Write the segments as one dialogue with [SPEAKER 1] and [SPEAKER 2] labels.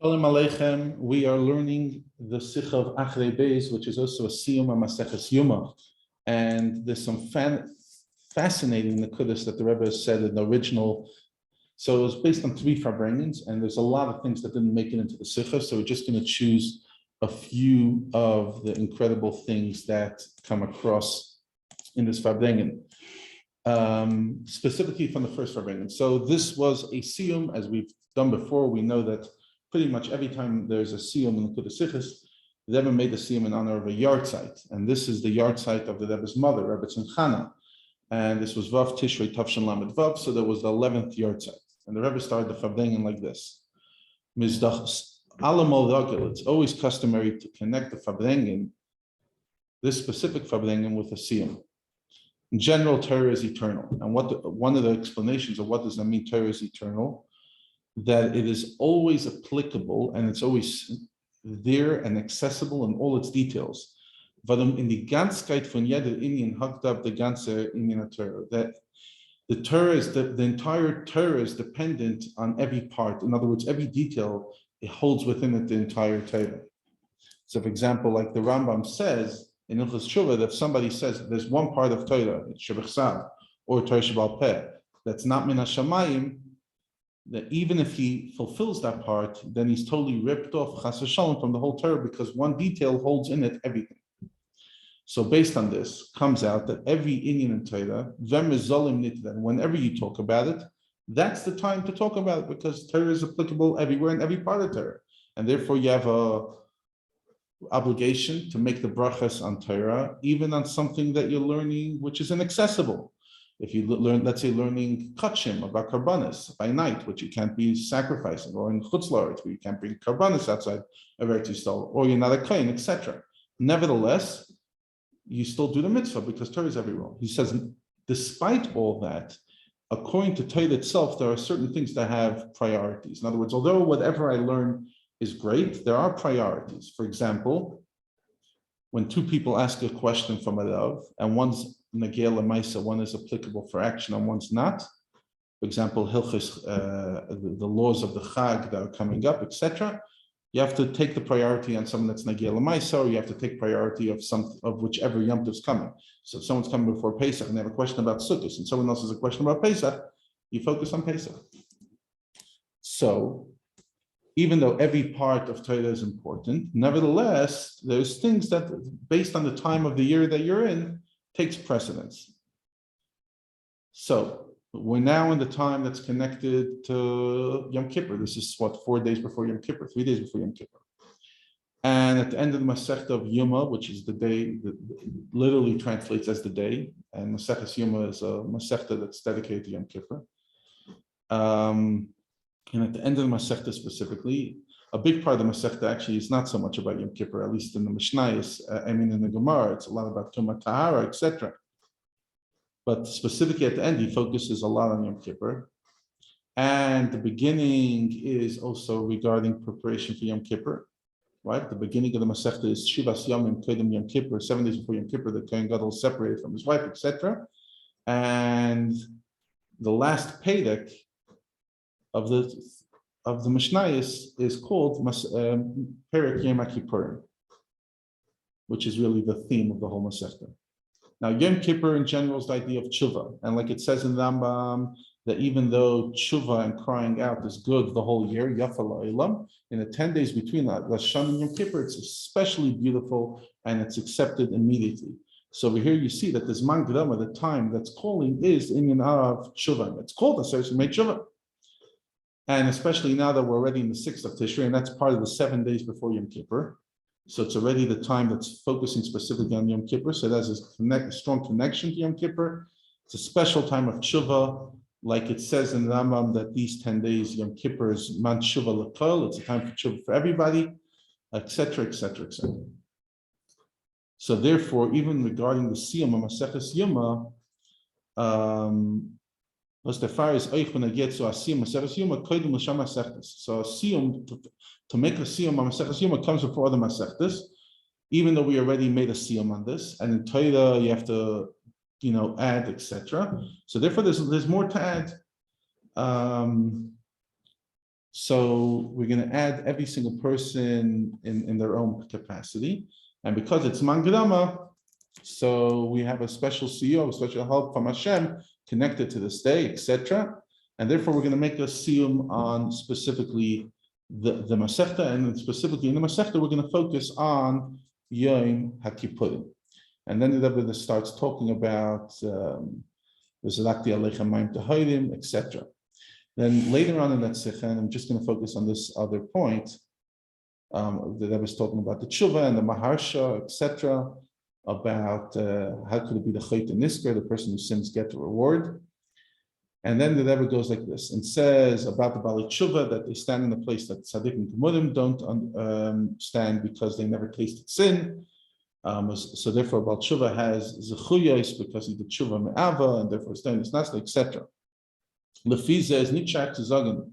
[SPEAKER 1] Shalom Aleichem. We are learning the Sicha of Acharei, which is also a Siyum and Maseches Yuma. And there's some fascinating Nekudas that the Rebbe said in the original. So it was based on 3 Farbrengens, and there's a lot of things that didn't make it into the Sicha. So we're just going to choose a few of the incredible things that come across in this Farbrengen, specifically from the first Farbrengen. So this was a Siyum, as we've done before. We know that pretty much every time there's a siyum in the Nekudas Sichos, the Rebbe made a siyum in honor of a yard site, and this is the yard site of the Rebbe's mother, Avtzon Chana, and this was Vav Tishrei Tavshin Lamed Vav, so there was the 11th yard site, and the Rebbe started the Farbrengen like this: Mizdach Alamol Ragel. It's always customary to connect the Farbrengen, this specific Farbrengen, with a siyum. In general, Torah is eternal, and one of the explanations of what does that mean? Torah is eternal. That it is always applicable and it's always there and accessible in all its details. In the Ganzkeit von jeder Inyan Hagdab the ganze Inyan Torah, that the Torah is the entire Torah is dependent on every part. In other words, every detail, it holds within it the entire Torah. So, for example, like the Rambam says in Ilchos Tshuva, that if somebody says there's one part of Torah, it's Shebech Sav or Torah Shebal Peh, that's not Min HaShamayim, that even if he fulfills that part, then he's totally ripped off Chas v'Shalom from the whole Torah, because one detail holds in it everything. So based on this, comes out that every Inyan in Torah, whenever you talk about it, that's the time to talk about it, because Torah is applicable everywhere in every part of Torah. And therefore you have a obligation to make the brachas on Torah, even on something that you're learning which is inaccessible. If you learn, let's say, learning kachim about karbanis by night, which you can't be sacrificing, or in chutz la'aretz, where you can't bring karbanis outside of Eretz Yisrael, or you're not a kohen, etc. Nevertheless, you still do the mitzvah because Torah is everywhere. He says, despite all that, according to Torah itself, there are certain things that have priorities. In other words, although whatever I learn is great, there are priorities. For example, when 2 people ask a question from a Rav, and one's Nagel Maisa, one is applicable for action and one's not. For example, Hilchis, the laws of the Chag that are coming up, etc. You have to take the priority on someone that's Nagel Maisa, or you have to take priority of whichever Yom Tov is coming. So if someone's coming before Pesach and they have a question about Sukkot, and someone else has a question about Pesach, you focus on Pesach. So even though every part of Torah is important, nevertheless, there's things that, based on the time of the year that you're in, takes precedence. So we're now in the time that's connected to Yom Kippur. This is 4 days before Yom Kippur, 3 days before Yom Kippur. And at the end of the Masechta of Yuma, which is the day, that literally translates as the day, and Maseches Yuma is a Masechta that's dedicated to Yom Kippur. And at the end of the Masechta specifically, a big part of the Masechta actually is not so much about Yom Kippur, at least in the Mishnayos, in the Gemara, it's a lot about Tumah Tahara, etc. But specifically at the end, he focuses a lot on Yom Kippur. And the beginning is also regarding preparation for Yom Kippur, right? The beginning of the Masechta is Shivas Yomim Kedem Yom Kippur, 7 days before Yom Kippur, the Kohen Gadol is separated from his wife, etc. And the last Pedek of the Mishnayos is called Perek Yom Kippurim, which is really the theme of the whole Masechta. Now, Yom Kippur in general is the idea of tshuva, and like it says in Rambam, that even though tshuva and crying out is good the whole year, Yafa La'ilam, in the 10 days between Rosh Hashanah and Yom Kippur, it's especially beautiful and it's accepted immediately. So over here you see that this Man Grama, the time that's calling, is in of tshuva. It's called the Sefer Mei Tshuva. And especially now that we're already in the 6th of Tishrei, and that's part of the 7 days before Yom Kippur. So it's already the time that's focusing specifically on Yom Kippur. So it has a strong connection to Yom Kippur. It's a special time of tshuva, like it says in Rambam that these 10 days, Yom Kippur is man tshuva l'kol. It's a time for tshuva for everybody, etc., etc., etc. So therefore, even regarding the Siyum of Maseches Yuma, so a siyum, to make a siyum on Maseches Yuma comes before the Masechtas, even though we already made a siyum on this, and in Torah you have to, add, etc. So therefore, there's more to add. So we're going to add every single person in their own capacity. And because it's Mangrama, so we have a special CEO, a special help from Hashem connected to this day, etc. And therefore, we're going to make a siyum on specifically the Masechta, and then specifically in the Masechta, we're going to focus on Yom HaKippurim. And then the Rebbe starts talking about V'zalakti Aleichem Mayim Tahirim, etc. Then later on in that Sicha, and I'm just going to focus on this other point, the Rebbe is talking about the tshuva and the maharsha, etc., about how could it be the chayt and nisker, the person who sins get the reward. And then the Rebbe goes like this and says about the Bali Tshuva that they stand in the place that Tzaddik and Gemurim don't stand because they never tasted sin. So therefore, Bali Tshuva has zechuyos because he did Tshuva me'ava, and therefore staying is nasla, etc. Lefize is nitchak to zagen.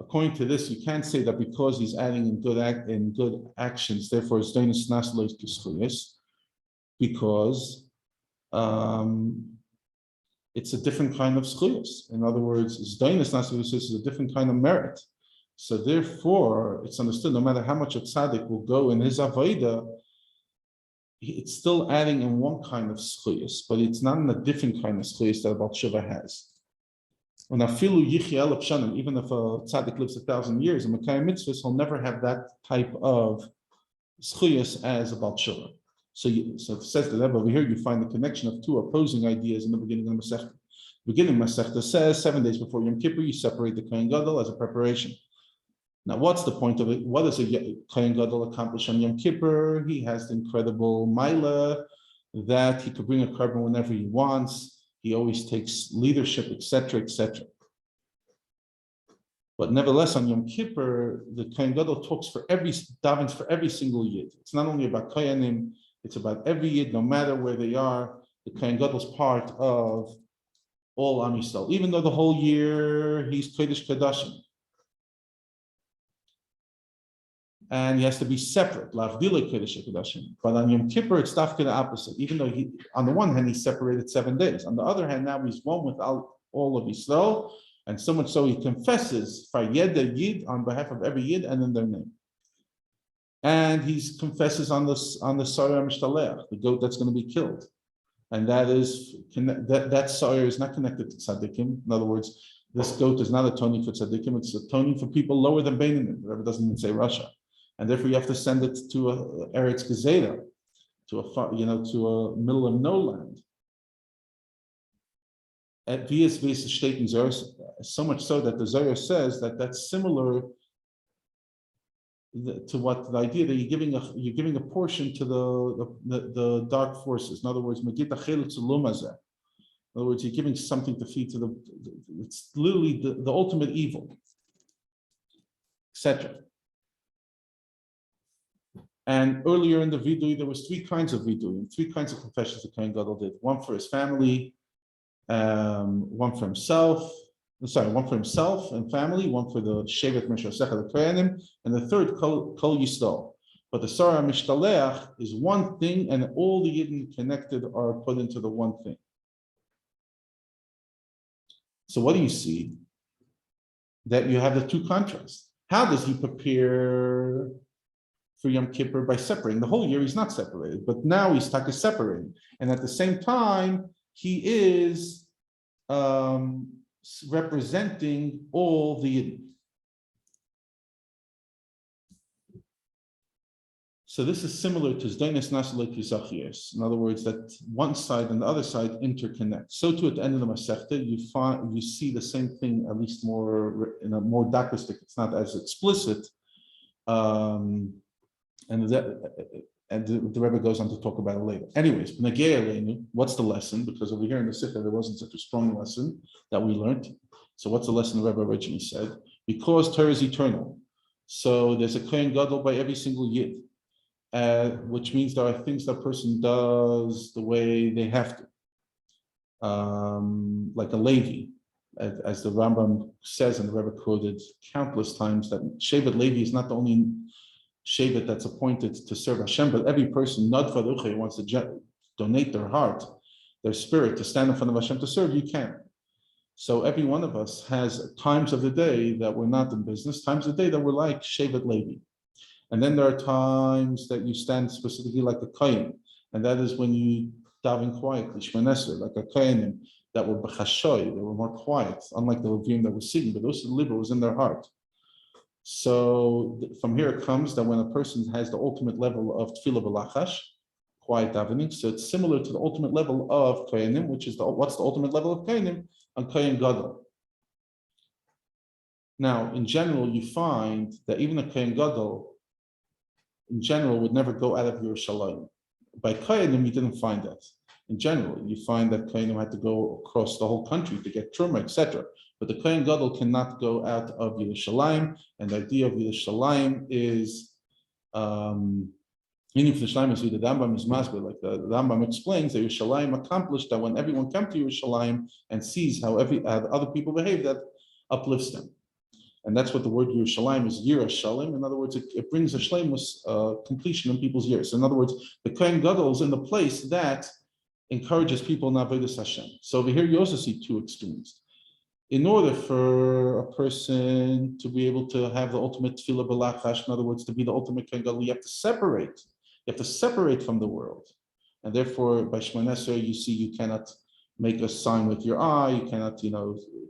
[SPEAKER 1] According to this, you can't say that because he's adding in good actions, therefore staying is nasla to zechuyos, because it's a different kind of zchuyos. In other words, zdainis nasivus is a different kind of merit. So therefore, it's understood no matter how much a tzaddik will go in his avodah, it's still adding in one kind of zchuyos, but it's not in a different kind of zchuyos that Baal Tshuva has. Even if a tzaddik lives 1,000 years in Mekayim mitzvahs, he'll never have that type of zchuyos as a Baal Tshuva. So it says the Rebbe over here, you find the connection of two opposing ideas in the beginning of the Masechta. The beginning of the Masechta says 7 days before Yom Kippur, you separate the Kohen Gadol as a preparation. Now, what's the point of it? What does a Kohen Gadol accomplish on Yom Kippur? He has the incredible Maila that he could bring a carbon whenever he wants. He always takes leadership, etc., etc. But nevertheless, on Yom Kippur, the Kohen Gadol davens for every single yid. It's not only about Kohanim, it's about every yid, no matter where they are. The Kohen Gadol is part of all Am Yisrael, even though the whole year he's Kodesh Kodashim. And he has to be separate, Lavdila Kodesh Kodashim. But on Yom Kippur, it's dafka the opposite. Even though on the one hand, he's separated 7 days. On the other hand, now he's one with all of Yisrael, and so much so he confesses Fayeda Yid on behalf of every Yid and in their name. And he confesses on the Sarah Mishtaleach, the goat that's going to be killed. And that Sarah is not connected to Tzaddikim. In other words, this goat is not atoning for Tzaddikim, it's atoning for people lower than Beinanim. The Rebbe doesn't even say Russia. And therefore you have to send it to a Eretz Gezerah, to a middle of no land. At VSV state in Zohar, so much so that the Zohar says that that's similar to what the idea that you're giving a portion to the dark forces. In other words, in other words, you're giving something to feed to it's literally the ultimate evil, etc. And earlier in the vidui, there was 3 kinds of vidui, 3 kinds of confessions the Kohen Gadol did. One for his family, one for himself and family, one for the Shevet Meshasech the Kohanim, and the third Kol Yisrael. But the Sarah Mishtaleach is one thing, and all the Yidden connected are put into the one thing. So what do you see? That you have the 2 contrasts. How does he prepare for Yom Kippur? By separating. The whole year he's not separated, but now he's separating. And at the same time, he is representing all the Yidden. So this is similar to Zdainis Nasalek Yisachiyos. In other words, that one side and the other side interconnect. So too at the end of the Masechta, you see the same thing, at least more in a more dakistic. It's not as explicit. And the Rebbe goes on to talk about it later. Anyways, what's the lesson? Because over here in the Sicha, there wasn't such a strong lesson that we learned. So what's the lesson the Rebbe originally said? Because Torah is eternal. So there's a Kohen Gadol by every single Yid, which means there are things that person does the way they have to. Like a Levi, as the Rambam says, and the Rebbe quoted countless times, that Shevet Levi is not the only Shevet that's appointed to serve Hashem, but every person, Nadva Ruche, wants to donate their heart, their spirit, to stand in front of Hashem to serve, you can. So every one of us has times of the day that we're not in business, times of the day that we're like Shevet Levi. And then there are times that you stand specifically like a kohen, and that is when you daven quietly, Shemon Esrei, like a kohenim that were b'chashoy, they were more quiet, unlike the Levim that were singing, but those who live was in their heart. So from here it comes that when a person has the ultimate level of tefillah b'lachash, quiet davening, so it's similar to the ultimate level of kohenim, which is what's the ultimate level of kohenim? On kohen gadol. Now, in general, you find that even a kohen gadol, in general, would never go out of Yerushalayim. By Kohenim, you didn't find that. In general, you find that Kohenim had to go across the whole country to get Truma, etc. But the Kohen Gadol cannot go out of Yerushalayim, and the idea of Yerushalayim is, meaning for Yerushalayim is the Rambam is masber, like the Rambam explains that Yerushalayim accomplished that when everyone comes to Yerushalayim and sees how other people behave, that uplifts them. And that's what the word Yerushalayim is, Yira Shalim. In other words, it brings a shleimus completion in people's years. So in other words, the Kohen Gadol is in the place that encourages people in Avodas Hashem. So over here, you also see two extremes. In order for a person to be able to have the ultimate tefillah b'lachash, in other words, to be the ultimate Kohen Gadol, you have to separate. You have to separate from the world. And therefore, by Shemon Esrei, you see you cannot make a sign with your eye, you cannot,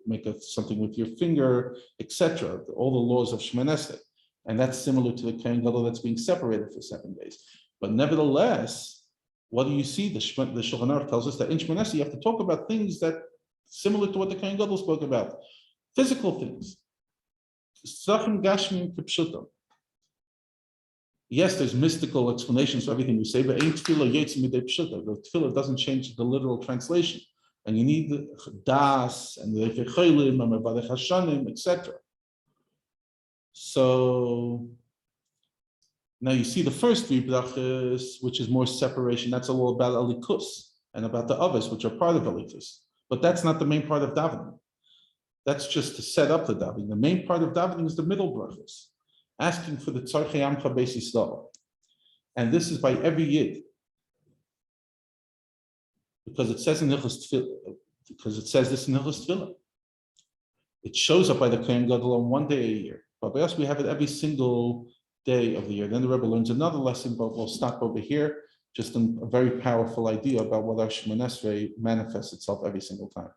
[SPEAKER 1] make something with your finger, etc. All the laws of Shemon Esrei. And that's similar to the Kohen Gadol that's being separated for 7 days. But nevertheless, what do you see? The Shulchan Aruch tells us that in Shemon Esrei, you have to talk about things that similar to what the Kohen Gadol spoke about. Physical things. Tzachim Gashmim Kipshutam. Yes, there's mystical explanations for everything we say, but ain't tefillah yetz midei pshuta. The tefillah doesn't change the literal translation. And you need the das and the fecholim and the barech hashanim, etc. So now you see the first 3 brachas, which is more separation. That's all about alikus and about the others, which are part of alikus. But that's not the main part of davening. That's just to set up the davening. The main part of davening is the middle brachas, asking for the tzarchei amcha beis Yisrael. And this is by every yid. Because it says in Hilchos Tefillah, It shows up by the Kohen Gadol on 1 day a year. But by us, we have it every single day of the year. Then the Rebbe learns another lesson, but we'll stop over here. Just a very powerful idea about what our Shemon Esrei manifests itself every single time.